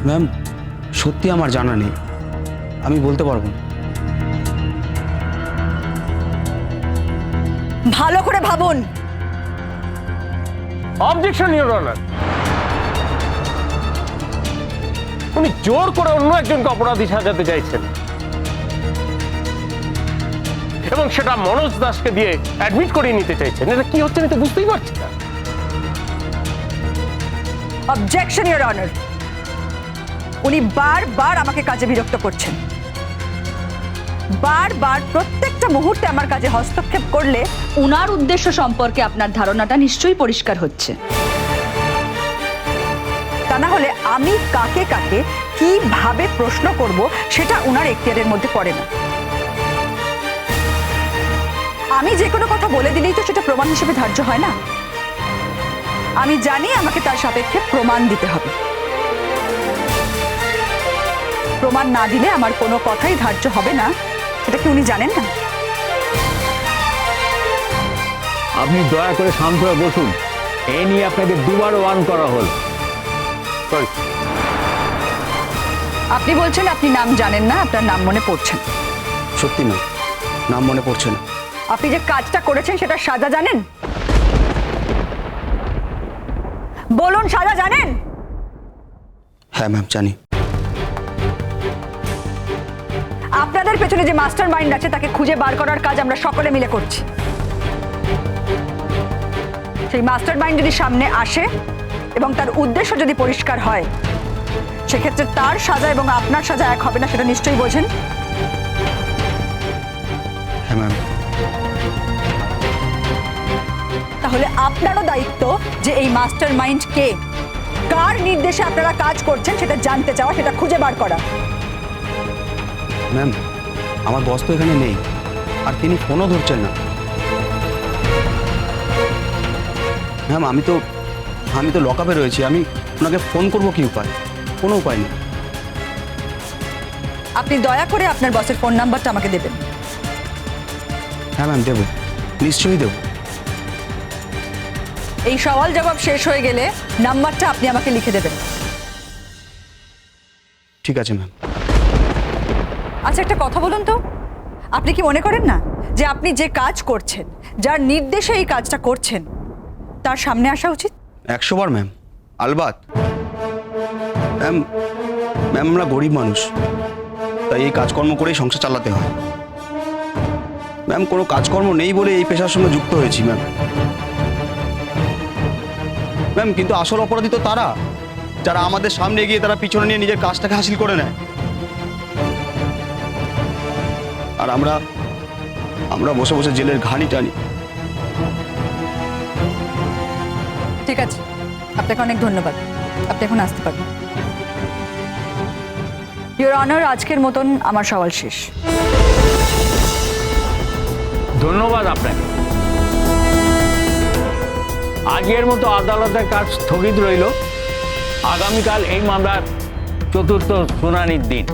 Ma'am সত্যি আমার জানা নেই, আমি বলতে পারবো না। ভালো করে ভাবুন। Objection your honour. উনি জোর করে অন্য একজনকে অপরাধী সাজাতে চাইছেন এবং সেটা মনোজ দাসকে দিয়ে অ্যাডমিট করিয়ে নিতে চাইছেন। এটা কি হচ্ছে আমি তো বুঝতেই পারছি না। Objection your honour. উনি বারবার আমাকে কাজে বিরক্ত করছেন, বারবার প্রত্যেকটা মুহূর্তে আমার কাজে হস্তক্ষেপ করলে উনার উদ্দেশ্য সম্পর্কে আপনার ধারণাটা নিশ্চয়ই পরিষ্কার হচ্ছে। তা না হলে আমি কাকে কাকে কিভাবে প্রশ্ন করব সেটা উনার এখতিয়ারের মধ্যে পড়ে না। আমি যে কোনো কথা বলে দিলেই তো সেটা প্রমাণ হিসেবে ধার্য হয় না। আমি জানি আমাকে তার সাপেক্ষে প্রমাণ দিতে হবে। প্রমাণ না দিলে আমার কোনো কথাই ধার্য হবে না, সেটা কি উনি জানেন না? আপনি দয়া করে শান্ত হয়ে বসুন। এ নিয়ে আপনাকে দুবার ওয়ার্ন করা হল। আপনি বলছেন আপনি নাম জানেন না, আপনার নাম মনে পড়ছে না। সত্যি ম্যাম, নাম মনে পড়ছে না। আপনি যে কাজটা করেছেন সেটা সাজা জানেন? বলুন, সাজা জানেন? হ্যাঁ ম্যাম জানি। আপনাদের পেছনে যে মাস্টার মাইন্ড আছে তাকে খুঁজে বার করার কাজ আমরা সকলে মিলে করছি। সেই মাস্টার মাইন্ড যদি সামনে আসে এবং তার উদ্দেশ্য যদি পরিষ্কার হয়, সেক্ষেত্রে তার সাজা এবং আপনার সাজা এক হবে না, সেটা নিশ্চয়ই বোঝেন। হ্যাঁ ম্যাম। তাহলে আপনারও দায়িত্ব যে এই মাস্টার মাইন্ড কে, কার নির্দেশে আপনারা কাজ করছেন সেটা জানতে চাওয়া, সেটা খুঁজে বার করা। ম্যাম আমার বস তো এখানে নেই, আর তিনি ফোনও ধরছেন না। ম্যাম আমি তো লকআপে রয়েছি, আমি ওনাকে ফোন করব কি উপায়? কোনো উপায় নেই। আপনি দয়া করে আপনার বসের ফোন নাম্বারটা আমাকে দেবেন। হ্যাঁ ম্যাম দেবো, নিশ্চয়ই দেবো। এই সওয়াল জবাব শেষ হয়ে গেলে নাম্বারটা আপনি আমাকে লিখে দেবেন। ঠিক আছে ম্যাম। আচ্ছা, একটা কথা বলুন তো, আপনি কি মনে করেন না যে আপনি যে কাজ করছেন, যার নির্দেশে এই কাজটা করছেন, তার সামনে আসা উচিত? 100 বার ম্যাম, আলবাত। ম্যাম আমরা গরিব মানুষ, তাই এই কাজকর্ম করেই সংসার চালাতে হয়। ম্যাম কোনো কাজকর্ম নেই বলে এই পেশার সঙ্গে যুক্ত হয়েছি ম্যাম। ম্যাম কিন্তু আসল অপরাধী তো তারা, যারা আমাদের সামনে গিয়ে তারা পিছনে নিয়ে নিজের কাজটাকে হাসিল করে নেয়। আর আমরা বসে বসে জেলের ঘানি টানি। ঠিক আছে, আপনাকে অনেক ধন্যবাদ। আপনি এখন আসতে পারেন। ইওর অনার, আজকের মতন আমার সওয়াল শেষ। ধন্যবাদ আপনাকে। আজকের মতো আদালতের কাজ স্থগিত রইল। আগামীকাল এই মামলার চতুর্থ শুনানির দিন।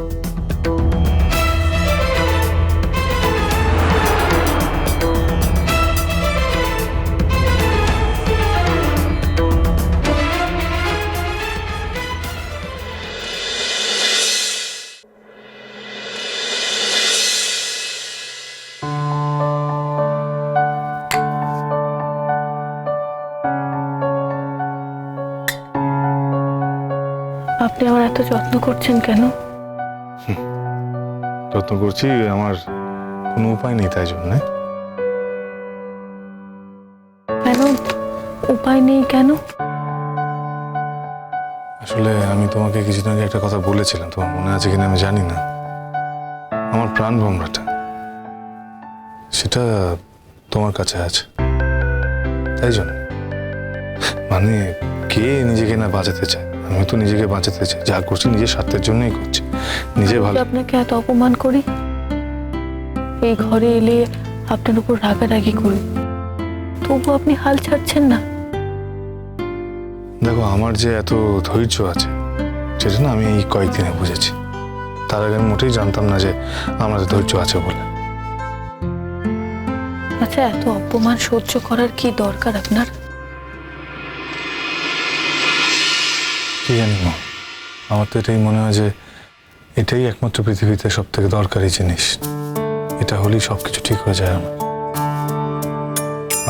আপনি আমার এত যত্ন করছেন কেন? যত্ন করছি, আমার কোনো উপায় নেই তাই জন্য। কেন উপায় নেই কেন? আসলে আমি তোমাকে কিছুদিন আগে একটা কথা বলেছিলাম, তোমার মনে আছে কিনা আমি জানি না। আমার প্রাণ ভমরাটা সেটা তোমার কাছে আছে, তাই জন্য। মানে কে নিজেকে না বাঁচাতে চায়? আমি তো নিজেকে বাঁচাতে চাই, যা করছি নিজের স্বার্থের জন্যই করছি, নিজে ভালো। আপনাকে এত অপমান করি, এই ঘরে এলে আপনার উপর রাগারাগি করি, তবু আপনি হাল ছাড়ছেন না। দেখো আমার যে এত ধৈর্য আছে সেটা না আমি এই কয়েকদিনে বুঝেছি। তার আগে আমি মোটেই জানতাম না যে আমার ধৈর্য আছে বলে। আচ্ছা, এত অপমান সহ্য করার কি দরকার আপনার? কি জানি মা, আমার তো এটাই মনে হয় যে এটাই একমাত্র পৃথিবীতে সব থেকে দরকারি জিনিস। এটা হলেই সব কিছু ঠিক হয়ে যায়।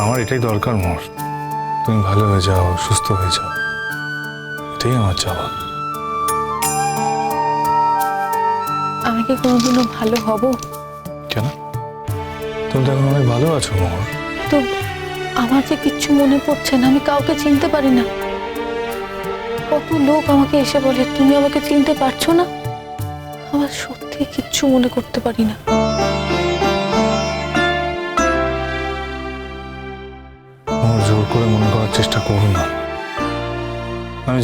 আমার এটাই দরকার মোর। তুমি ভালো হয়ে যাও, সুস্থ হয়ে যাও, এটাই আমার চাওয়া। আমি কি কোনোদিনও ভালো হব? কেন? তুমি তো এখন অনেক ভালো আছো মোর। তো আমার যে কিচ্ছু মনে পড়ছে না, আমি কাউকে চিনতে পারি না। কত লোক আমাকে এসে বলে তুমি আমাকে চিনতে পারছো না। আমার সত্যি কিচ্ছু মনে করতে পারি না। মোর জোর করে মনে করার চেষ্টা করো না। আমি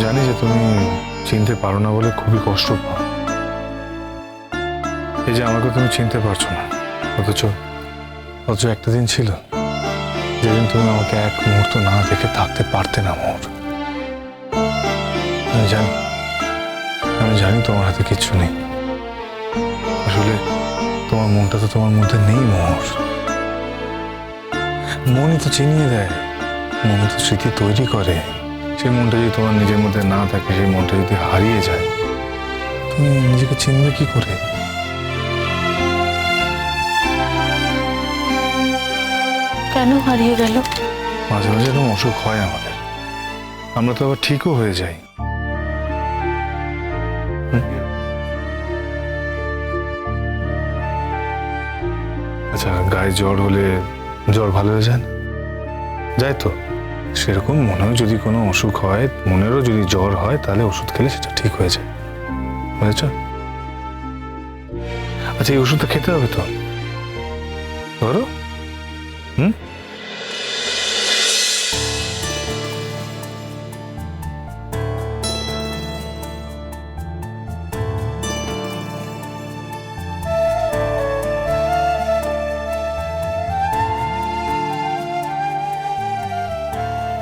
জানি যে তুমি চিনতে পারো না বলে খুবই কষ্ট পাও। এই যে আমাকে তুমি চিনতে পারছো না, অথচ একটা দিন ছিল যেদিন তুমি আমাকে এক মুহূর্ত না দেখে থাকতে পারতে না মোর। আমি জানি তোমার হাতে কিচ্ছু নেই। আসলে তোমার মনটা তো তোমার মধ্যে নেই মোর। মনই তো চিনিয়ে দেয়, মনে তো স্মৃতি তৈরি করে। সেই মনটা যদি তোমার নিজের মধ্যে না থাকে, সেই মনটা যদি হারিয়ে যায়, তুমি নিজেকে চিনবে কি করে? কেন হারিয়ে গেল? মাঝে মাঝে এরকম অসুখ হয় আমাদের, আমরা তো আবার ঠিকও হয়ে যাই। আচ্ছা, গায়ে জ্বর হলে জ্বর ভালো হয়ে যায় না? যায় তো। সেরকম মনেও যদি কোনো অসুখ হয়, মনেরও যদি জ্বর হয়, তাহলে ওষুধ খেলে সেটা ঠিক হয়ে যায়। বুঝেছ? আচ্ছা, এই ওষুধটা খেতে হবে তো, ধরো।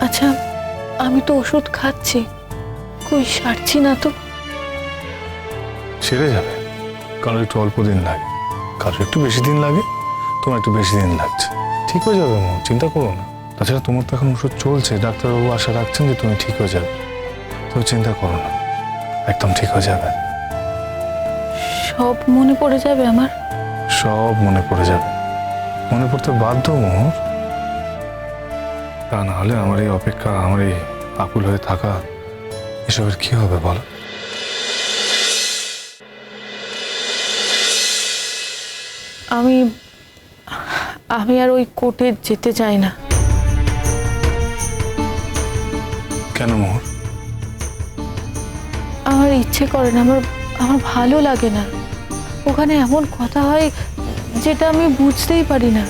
আচ্ছা, আমি তো ওষুধ খাচ্ছি, কই সারছি না তো। সেরে যাবে, কারণ একটু অল্প দিন লাগে, কারো একটু বেশি দিন লাগে, তোমার একটু বেশি দিন লাগছে। ঠিক হয়ে যাবে মা, চিন্তা করো না। তাছাড়া তোমার তো এখন ওষুধ চলছে, ডাক্তারবাবু আশা রাখছেন যে তুমি ঠিক হয়ে যাবে। তুমি চিন্তা করো না, একদম ঠিক হয়ে যাবে। সব মনে পড়ে যাবে আমার? সব মনে পড়ে যাবে, মনে পড়তে বাধ্য মোহর। তা না হলে আমার এই অপেক্ষা, আমার এই আকুল হয়ে থাকা, এসবের কি হবে বলো? আমি আর ওই কোর্টে যেতে চাই না। কেন মোহর? আমার ইচ্ছে করে না, আমার ভালো লাগে না। ওখানে এমন কথা হয় যেটা আমি বুঝতেই পারি না।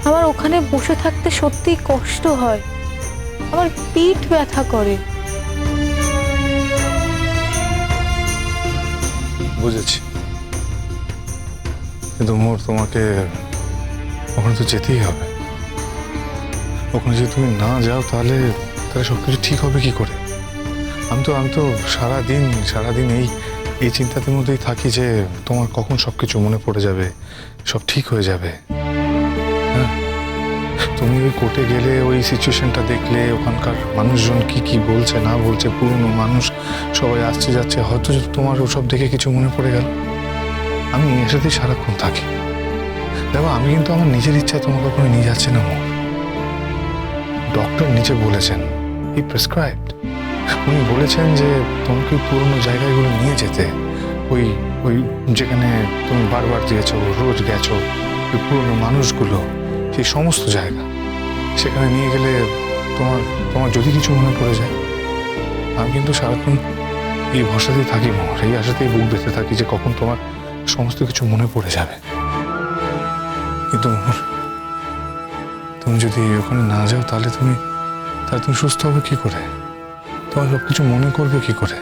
আমার ওখানে বসে থাকতে সত্যিই কষ্ট হয়, আমার পিঠ ব্যথা করে। বুঝেছি, কিন্তু মোর তোমাকে ওখানে তো যেতেই হবে। ওখানে যদি তুমি না যাও, তাহলে সবকিছু ঠিক হবে কি করে? আমি তো সারাদিন এই চিন্তার মধ্যেই থাকি যে তোমার কখন সবকিছু মনে পড়ে যাবে, সব ঠিক হয়ে যাবে। হ্যাঁ, তুমি ওই কোর্টে গেলে, ওই সিচুয়েশনটা দেখলে, ওখানকার মানুষজন কি বলছে না বলছে, পুরনো মানুষ সবাই আসছে যাচ্ছে, হয়তো যদি তোমার ওসব দেখে কিছু মনে পড়ে গেল। আমি এর সাথেই সারাক্ষণ থাকি। দেখো, আমি কিন্তু আমার নিজের ইচ্ছায় তোমাকে কখনো নিয়ে যাচ্ছি না মোর। ডক্টর নিচে বলেছেন, হি প্রেসক্রাইবড, উনি বলেছেন যে তোমাকে পুরনো জায়গাগুলো নিয়ে যেতে, ওই যেখানে তুমি বারবার গেছো, রোজ গেছো, ওই পুরনো মানুষগুলো, সেই সমস্ত জায়গা, সেখানে নিয়ে গেলে তোমার যদি কিছু মনে পড়ে যায়। আমি কিন্তু সারাক্ষণ এই ভরসাতেই থাকি মোর, এই আশাতেই বুক বেঁধে থাকি যে কখন তোমার সমস্ত কিছু মনে পড়ে যাবে। কিন্তু মোর, তুমি যদি ওখানে না যাও, তাহলে তুমি সুস্থ হবে কি করে? তোমার সব কিছু মনে করবে কি করে?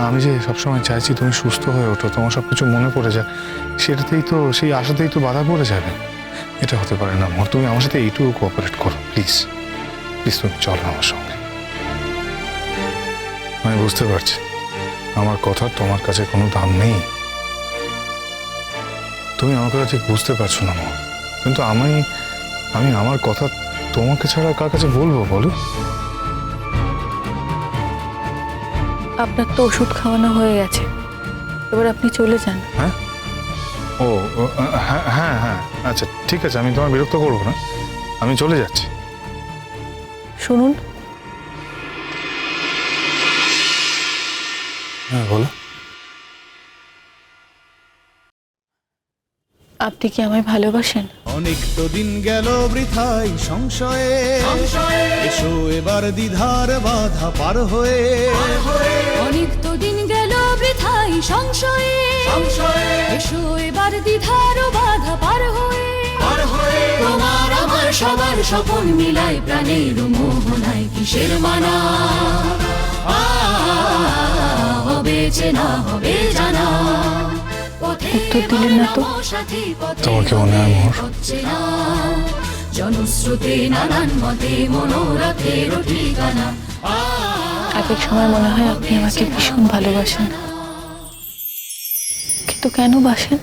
আমি যে সবসময় চাইছি তুমি সুস্থ হয়ে ওঠো, তোমার সব কিছু মনে পড়ে যায়, সেই আশাতেই তো বাধা পড়ে যাবে। এটা হতে পারে না মোর। তুমি আমার সাথে এইটুকু কোঅপারেট করো প্লিজ। তুমি চলো আমার সঙ্গে। আমি বুঝতে পারছি আমার কথা তোমার কাছে কোনো দাম নেই, তুমি আমার কথা ঠিক বুঝতে পারছো না মোর। কিন্তু আমি আমার কথা তোমাকে ছাড়া কার কাছে বলবো বলো? আপনার তো ওষুধ খাওয়ানো হয়ে গেছে, এবার আপনি চলে যান। হ্যাঁ ও ও, হ্যাঁ হ্যাঁ হ্যাঁ আচ্ছা ঠিক আছে, আমি তোমার বিরক্ত করবো না, আমি চলে যাচ্ছি। শুনুন, হ্যাঁ বলো। আপনি কি আমায় ভালোবাসেন? অনেক তো দিন গেল বৃথাই সংশয়ে এসো এবার দ্বিধার বাধা পার হয়ে অনেক তো দিন গেল বৃথাই সংশয়ে এসো এবার দ্বিধার বাধা পার হয়ে তোমার আমার সবার স্বপন মিলাই প্রাণের মোহনায় কিসের মানা হবে চেনা হবে জানা উত্তর দিলেন না তো। তোমার কি মনে হয় মোহর? জনশ্রুতি নানান মতে মনোরথের ঠিকানা এক এক সময় মনে হয় আপনি আমাকে ভীষণ ভালোবাসেন, কিন্তু কেন বাসেন?